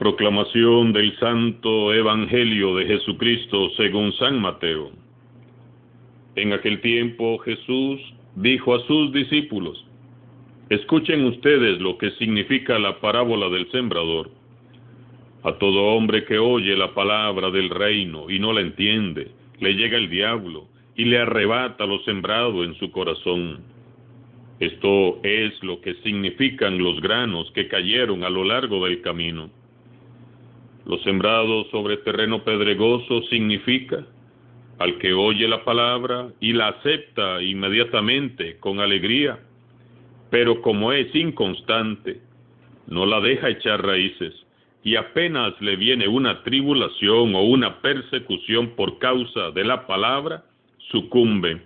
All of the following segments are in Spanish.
Proclamación del Santo Evangelio de Jesucristo según San Mateo. En aquel tiempo Jesús dijo a sus discípulos: escuchen ustedes lo que significa la parábola del sembrador. A todo hombre que oye la palabra del reino y no la entiende, le llega el diablo y le arrebata lo sembrado en su corazón. Esto es lo que significan los granos que cayeron a lo largo del camino. Lo sembrado sobre terreno pedregoso significa al que oye la palabra y la acepta inmediatamente con alegría, pero como es inconstante, no la deja echar raíces, y apenas le viene una tribulación o una persecución por causa de la palabra, sucumbe.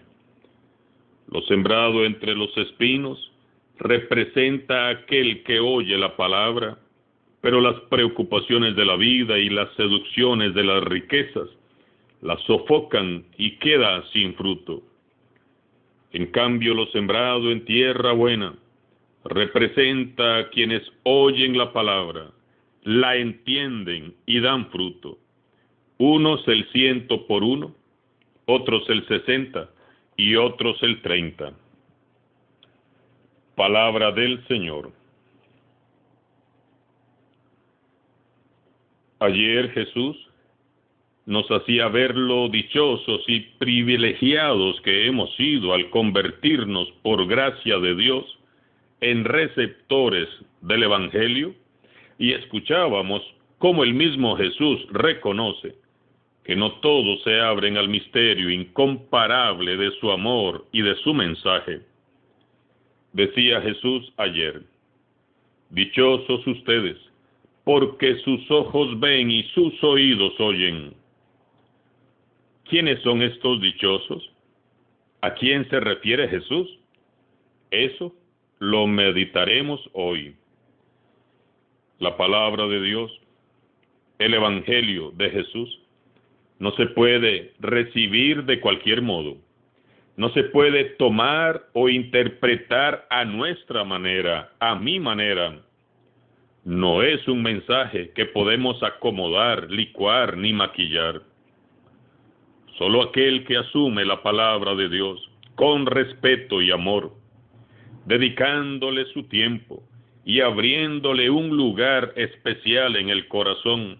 Lo sembrado entre los espinos representa a aquel que oye la palabra, pero las preocupaciones de la vida y las seducciones de las riquezas la sofocan y queda sin fruto. En cambio, lo sembrado en tierra buena representa a quienes oyen la palabra, la entienden y dan fruto. Unos el 100 por uno, otros el 60 y otros el 30. Palabra del Señor. Ayer Jesús nos hacía ver lo dichosos y privilegiados que hemos sido al convertirnos por gracia de Dios en receptores del Evangelio, y escuchábamos cómo el mismo Jesús reconoce que no todos se abren al misterio incomparable de su amor y de su mensaje. Decía Jesús ayer: dichosos ustedes, porque sus ojos ven y sus oídos oyen. ¿Quiénes son estos dichosos? ¿A quién se refiere Jesús? Eso lo meditaremos hoy. La palabra de Dios, el Evangelio de Jesús, no se puede recibir de cualquier modo. No se puede tomar o interpretar a nuestra manera, a mi manera. No es un mensaje que podemos acomodar, licuar ni maquillar. Solo aquel que asume la palabra de Dios con respeto y amor, dedicándole su tiempo y abriéndole un lugar especial en el corazón,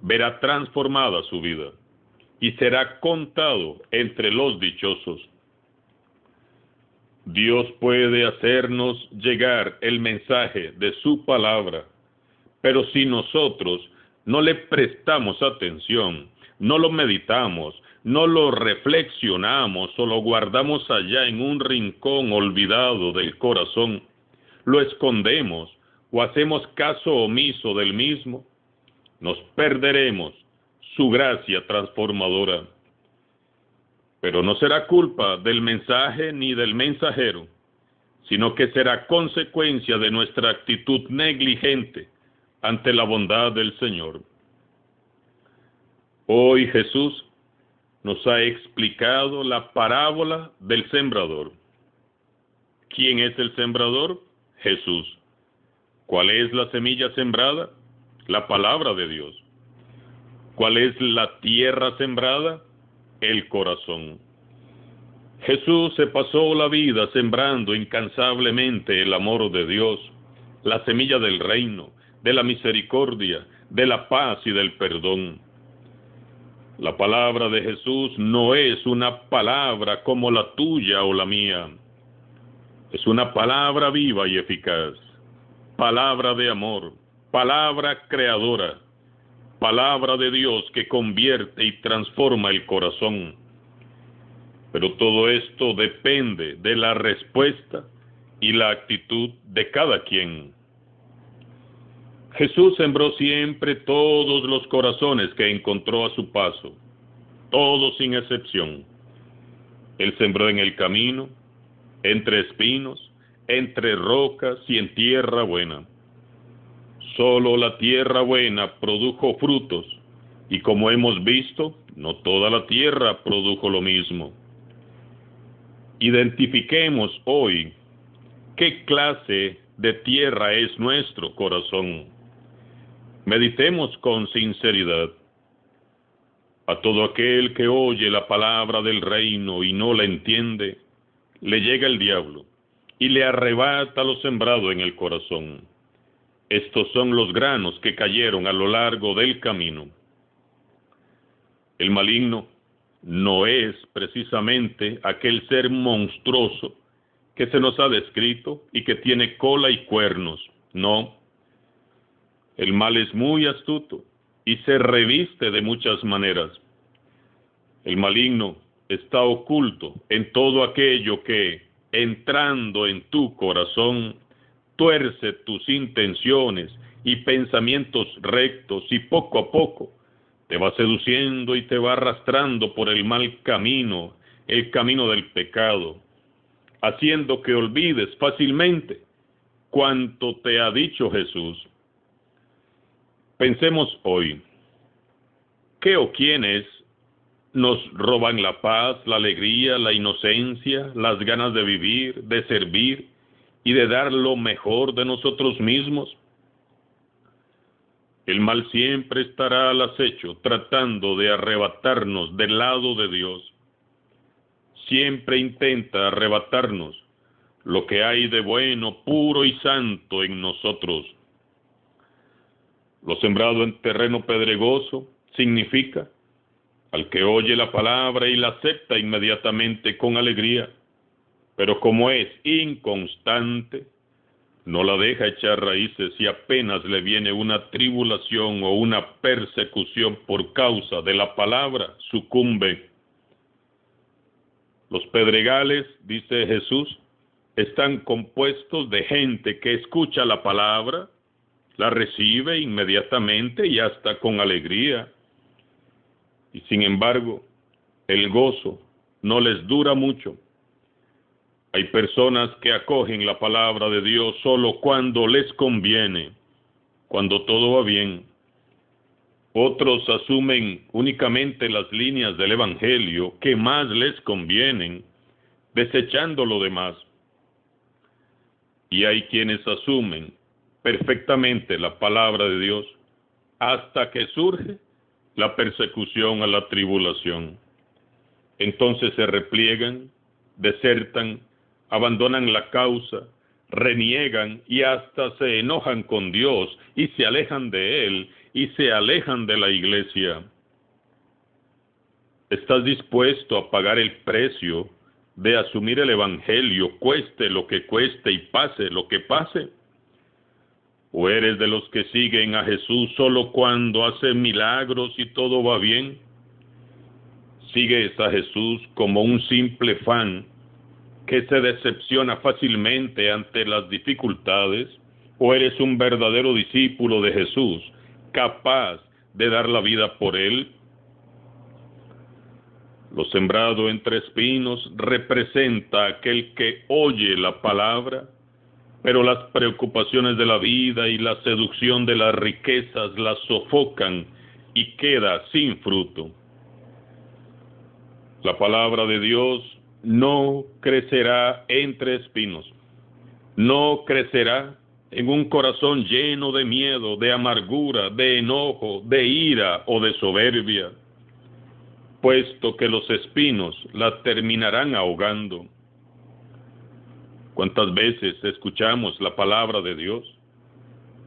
verá transformada su vida y será contado entre los dichosos. Dios puede hacernos llegar el mensaje de su palabra, pero si nosotros no le prestamos atención, no lo meditamos, no lo reflexionamos o lo guardamos allá en un rincón olvidado del corazón, lo escondemos o hacemos caso omiso del mismo, nos perderemos su gracia transformadora. Pero no será culpa del mensaje ni del mensajero, sino que será consecuencia de nuestra actitud negligente ante la bondad del Señor. Hoy Jesús nos ha explicado la parábola del sembrador. ¿Quién es el sembrador? Jesús. ¿Cuál es la semilla sembrada? La palabra de Dios. ¿Cuál es la tierra sembrada? El corazón. Jesús se pasó la vida sembrando incansablemente el amor de Dios, la semilla del reino, de la misericordia, de la paz y del perdón. La palabra de Jesús no es una palabra como la tuya o la mía. Es una palabra viva y eficaz, palabra de amor, palabra creadora, palabra de Dios que convierte y transforma el corazón. Pero todo esto depende de la respuesta y la actitud de cada quien. Jesús sembró siempre todos los corazones que encontró a su paso, todos sin excepción. Él sembró en el camino, entre espinos, entre rocas y en tierra buena. Solo la tierra buena produjo frutos, y como hemos visto, no toda la tierra produjo lo mismo. Identifiquemos hoy qué clase de tierra es nuestro corazón. Meditemos con sinceridad. A todo aquel que oye la palabra del reino y no la entiende, le llega el diablo y le arrebata lo sembrado en el corazón. Estos son los granos que cayeron a lo largo del camino. El maligno no es precisamente aquel ser monstruoso que se nos ha descrito y que tiene cola y cuernos. No. El mal es muy astuto y se reviste de muchas maneras. El maligno está oculto en todo aquello que, entrando en tu corazón, tuerce tus intenciones y pensamientos rectos y poco a poco te va seduciendo y te va arrastrando por el mal camino, el camino del pecado, haciendo que olvides fácilmente cuanto te ha dicho Jesús. Pensemos hoy, ¿qué o quiénes nos roban la paz, la alegría, la inocencia, las ganas de vivir, de servir y de dar lo mejor de nosotros mismos? El mal siempre estará al acecho, tratando de arrebatarnos del lado de Dios. Siempre intenta arrebatarnos lo que hay de bueno, puro y santo en nosotros. Lo sembrado en terreno pedregoso significa al que oye la palabra y la acepta inmediatamente con alegría, pero como es inconstante, no la deja echar raíces y apenas le viene una tribulación o una persecución por causa de la palabra, sucumbe. Los pedregales, dice Jesús, están compuestos de gente que escucha la palabra, la recibe inmediatamente y hasta con alegría. Y sin embargo, el gozo no les dura mucho. Hay personas que acogen la palabra de Dios solo cuando les conviene, cuando todo va bien. Otros asumen únicamente las líneas del Evangelio que más les convienen, desechando lo demás. Y hay quienes asumen perfectamente la palabra de Dios hasta que surge la persecución a la tribulación. Entonces se repliegan, desertan, abandonan la causa, reniegan y hasta se enojan con Dios y se alejan de Él y se alejan de la iglesia. ¿Estás dispuesto a pagar el precio de asumir el Evangelio, cueste lo que cueste y pase lo que pase? ¿O eres de los que siguen a Jesús solo cuando hace milagros y todo va bien? ¿Sigues a Jesús como un simple fan que se decepciona fácilmente ante las dificultades? ¿O eres un verdadero discípulo de Jesús, capaz de dar la vida por Él? Lo sembrado entre espinos representa a aquel que oye la palabra, pero las preocupaciones de la vida y la seducción de las riquezas la sofocan y queda sin fruto. La palabra de Dios no crecerá entre espinos, no crecerá en un corazón lleno de miedo, de amargura, de enojo, de ira o de soberbia, puesto que los espinos la terminarán ahogando. ¿Cuántas veces escuchamos la palabra de Dios?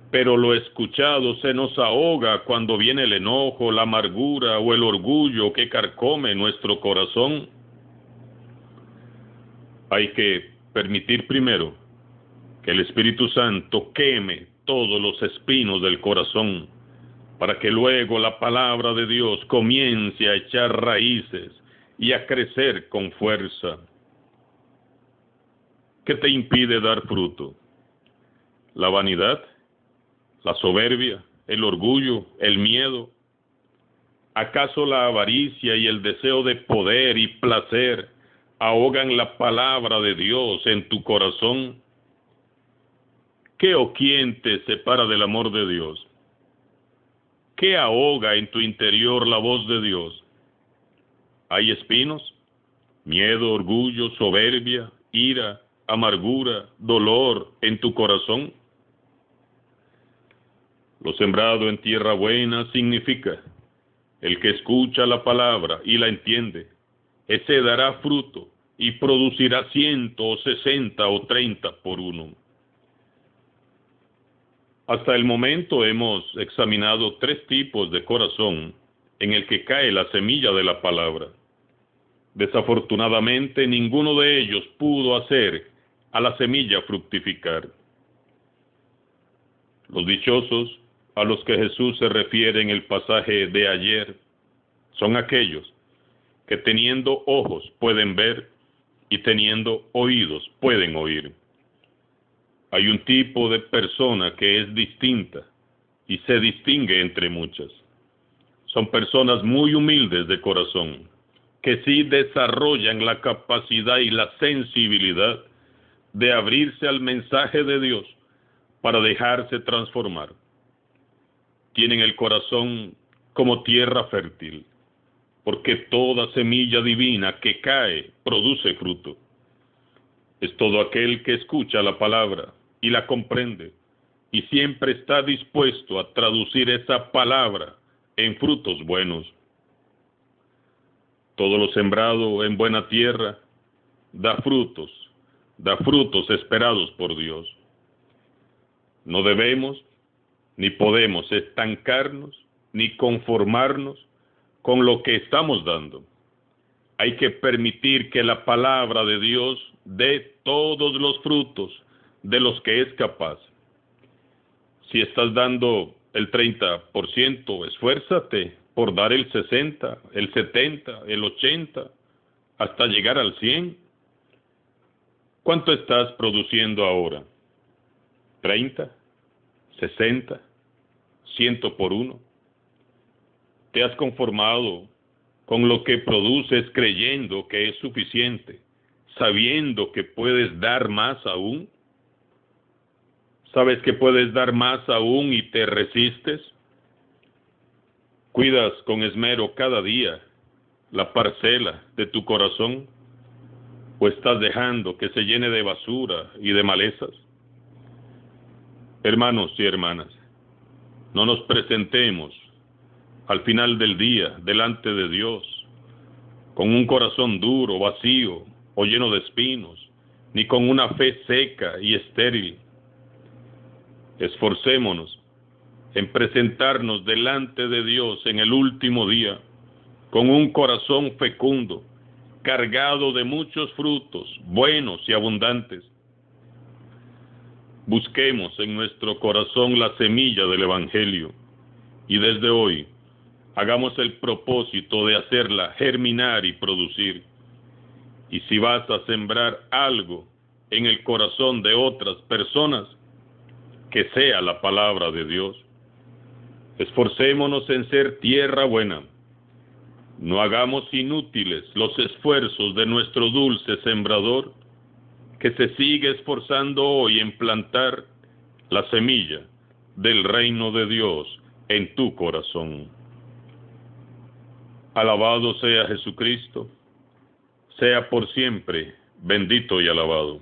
Pero lo escuchado se nos ahoga cuando viene el enojo, la amargura o el orgullo que carcome nuestro corazón. Hay que permitir primero que el Espíritu Santo queme todos los espinos del corazón, para que luego la palabra de Dios comience a echar raíces y a crecer con fuerza. ¿Qué te impide dar fruto? ¿La vanidad? ¿La soberbia? ¿El orgullo? ¿El miedo? ¿Acaso la avaricia y el deseo de poder y placer ahogan la palabra de Dios en tu corazón? ¿Qué o quién te separa del amor de Dios? ¿Qué ahoga en tu interior la voz de Dios? ¿Hay espinos? ¿Miedo, orgullo, soberbia, ira, amargura, dolor en tu corazón? Lo sembrado en tierra buena significa: el que escucha la palabra y la entiende, ese dará fruto y producirá 100 o 60 o 30 por uno. Hasta el momento hemos examinado 3 tipos de corazón en el que cae la semilla de la palabra. Desafortunadamente, ninguno de ellos pudo hacer a la semilla fructificar. Los dichosos a los que Jesús se refiere en el pasaje de ayer son aquellos que teniendo ojos pueden ver y teniendo oídos pueden oír. Hay un tipo de persona que es distinta y se distingue entre muchas. Son personas muy humildes de corazón, que sí desarrollan la capacidad y la sensibilidad de abrirse al mensaje de Dios para dejarse transformar. Tienen el corazón como tierra fértil, porque toda semilla divina que cae produce fruto. Es todo aquel que escucha la palabra y la comprende, y siempre está dispuesto a traducir esa palabra en frutos buenos. Todo lo sembrado en buena tierra da frutos esperados por Dios. No debemos ni podemos estancarnos ni conformarnos con lo que estamos dando. Hay que permitir que la palabra de Dios dé todos los frutos de los que es capaz. Si estás dando el 30%, esfuérzate por dar el 60, el 70, el 80, hasta llegar al 100. ¿Cuánto estás produciendo ahora? ¿30? ¿60? ¿100 por uno? ¿Te has conformado con lo que produces creyendo que es suficiente, sabiendo que puedes dar más aún? ¿Sabes que puedes dar más aún y te resistes? ¿Cuidas con esmero cada día la parcela de tu corazón? ¿O estás dejando que se llene de basura y de malezas? Hermanos y hermanas, no nos presentemos al final del día delante de Dios con un corazón duro, vacío o lleno de espinos, ni con una fe seca y estéril. Esforcémonos en presentarnos delante de Dios en el último día con un corazón fecundo, cargado de muchos frutos buenos y abundantes. Busquemos en nuestro corazón la semilla del Evangelio y desde hoy hagamos el propósito de hacerla germinar y producir. Y si vas a sembrar algo en el corazón de otras personas, que sea la palabra de Dios. Esforcémonos en ser tierra buena. No hagamos inútiles los esfuerzos de nuestro dulce sembrador, que se sigue esforzando hoy en plantar la semilla del reino de Dios en tu corazón. Alabado sea Jesucristo, sea por siempre bendito y alabado.